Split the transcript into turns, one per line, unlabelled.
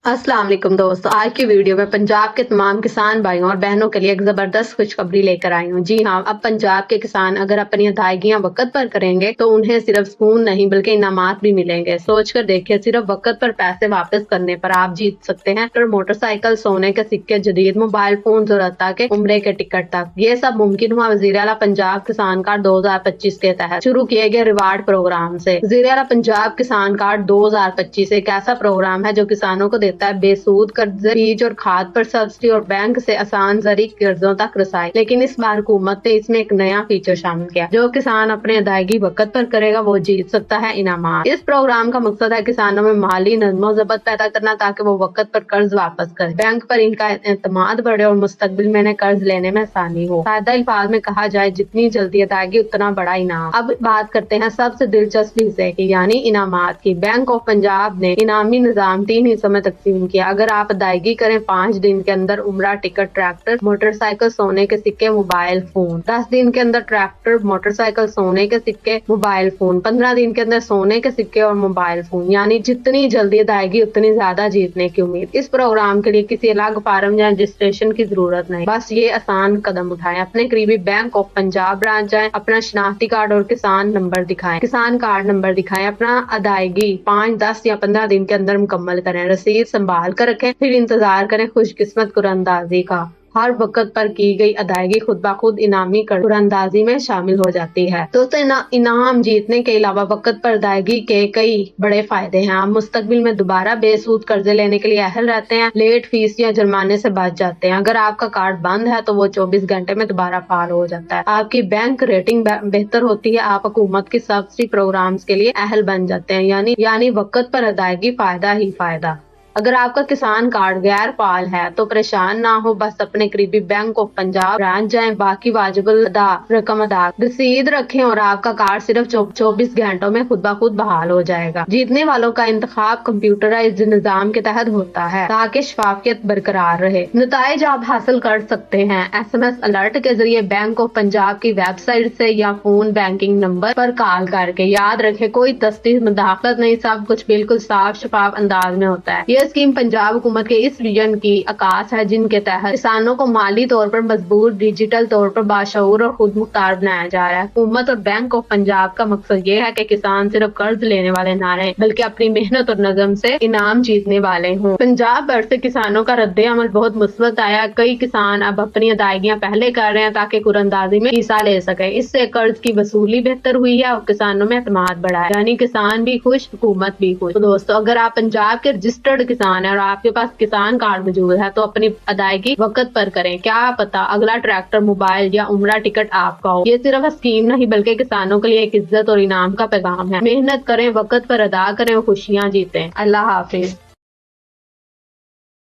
अस्सलाम वालेकुम दोस्तों, आज की वीडियो में पंजाब के तमाम किसान भाइयों और बहनों के लिए एक जबरदस्त खुशखबरी लेकर आई हूँ। जी हाँ, अब पंजाब के किसान अगर अपनी अदायगियां वक्त पर करेंगे तो उन्हें सिर्फ सुकून नहीं बल्कि इनामात भी मिलेंगे। सोचकर देखिए, सिर्फ वक्त पर पैसे वापस करने पर आप जीत सकते हैं और मोटरसाइकिल, सोने के सिक्के, जदीद मोबाइल फोन और हत्ता के उम्रे के टिकट तक। ये सब मुमकिन हुआ वज़ीर आला पंजाब किसान कार्ड 2025 के तहत शुरू किए गए रिवार्ड प्रोग्राम से। वज़ीर आला पंजाब किसान कार्ड 2025 एक ऐसा प्रोग्राम है जो किसानों को है बेसूद कर्ज, बीज और खाद पर सब्सिडी और बैंक से आसान जरी कर्जों तक रसाई। लेकिन इस बार हुकूमत ने इसमें एक नया फीचर शामिल किया। जो किसान अपने अदायगी वक्त पर करेगा वो जीत सकता है इनामात। इस प्रोग्राम का मकसद है किसानों में माली नज़्मो ज़ब्त पैदा करना ताकि वो वक्त पर कर्ज वापस करें, बैंक पर इनका एतमाद बढ़े और मुस्तकबिल में इन्हें कर्ज लेने में आसानी हो। सादा अल्फाज में कहा जाए, जितनी जल्दी अदायगी उतना बड़ा इनाम। अब बात करते हैं सबसे दिलचस्प हिस्से की, यानी इनामात की। बैंक ऑफ पंजाब ने इनामी निजाम 3 हिस्सों में किया। अगर आप अदायगी करें 5 दिन के अंदर उम्रा, टिकट, ट्रैक्टर, मोटरसाइकिल, सोने के सिक्के, मोबाइल फोन। 10 दिन के अंदर ट्रैक्टर, मोटरसाइकिल, सोने के सिक्के, मोबाइल फोन। 15 दिन के अंदर सोने के सिक्के और मोबाइल फोन। यानी जितनी जल्दी अदायगी उतनी ज्यादा जीतने की उम्मीद। इस प्रोग्राम के लिए किसी अलग फार्म या रजिस्ट्रेशन की जरूरत नहीं, बस ये आसान कदम उठाएं। अपने करीबी बैंक ऑफ पंजाब ब्रांच जाएं, अपना शनाख्ती कार्ड और किसान नंबर दिखाएं, किसान कार्ड नंबर दिखाएं। अपना अदायगी 5, 10 या 15 दिन के अंदर मुकम्मल करें। रसीद संभाल कर रखें, फिर इंतजार करें खुशकिस्मत कुरअंदाजी का। हर वक्त पर की गई अदायगी खुद ब खुद इनामी कुरअंदाजी में शामिल हो जाती है। दोस्तों, इनाम जीतने के अलावा वक्त पर अदायगी के कई बड़े फायदे हैं। आप मुस्तकबिल में दोबारा बेसूद कर्जे लेने के लिए अहल रहते हैं, लेट फीस या जुर्माने से बच जाते हैं। अगर आपका कार्ड बंद है तो वो 24 घंटे में दोबारा फाल हो जाता है। आपकी बैंक रेटिंग बेहतर होती है, आप हुकूमत की सब्सिडी प्रोग्राम्स के लिए अहल बन जाते हैं। यानी वक्त पर अदायगी फायदा ही फायदा। अगर आपका किसान कार्ड गैर फाल है तो परेशान ना हो, बस अपने करीबी बैंक ऑफ पंजाब ब्रांच जाएं, बाकी वाजिबुल अदा रकम अदा रसीद रखें और आपका कार्ड सिर्फ 24 घंटों में खुद ब खुद बहाल हो जाएगा। जीतने वालों का इंतखाब कंप्यूटराइज्ड निजाम के तहत होता है ताकि शफाफियत बरकरार रहे। नताइज आप हासिल कर सकते हैं SMS अलर्ट के जरिए बैंक ऑफ पंजाब की वेबसाइट से या फोन बैंकिंग नंबर पर कॉल करके। याद रखें, कोई तस्दीक मुदाखलत नहीं, सब कुछ बिल्कुल साफ शफाफ अंदाज में होता है। स्कीम पंजाब हुकूमत के इस विजन की आकाश है जिनके तहत किसानों को माली तौर पर मजबूत, डिजिटल तौर पर बाशऊर और खुद मुख्तार बनाया जा रहा है। हुकूमत और बैंक ऑफ पंजाब का मकसद ये है कि किसान सिर्फ कर्ज लेने वाले ना रहे बल्कि अपनी मेहनत और नज़म से इनाम जीतने वाले हों। पंजाब भर से किसानों का रद्द अमल बहुत मुस्बत आया। कई किसान अब अपनी अदायगियां पहले कर रहे हैं ताकि कुरअंदाजी में हिस्सा ले सके। इससे कर्ज की वसूली बेहतर हुई है और किसानों में एतमाद बढ़ा है, यानी किसान भी खुश, हुकूमत भी खुश। तो दोस्तों, अगर आप पंजाब के रजिस्टर्ड किसान है और आपके पास किसान कार्ड मौजूद है तो अपनी अदायगी वक्त पर करें। क्या पता अगला ट्रैक्टर, मोबाइल या उम्रा टिकट आपका हो। ये सिर्फ स्कीम नहीं बल्कि किसानों के लिए एक इज्जत और इनाम का पैगाम है। मेहनत करें, वक्त पर अदा करें और खुशियां जीतें। अल्लाह हाफिज।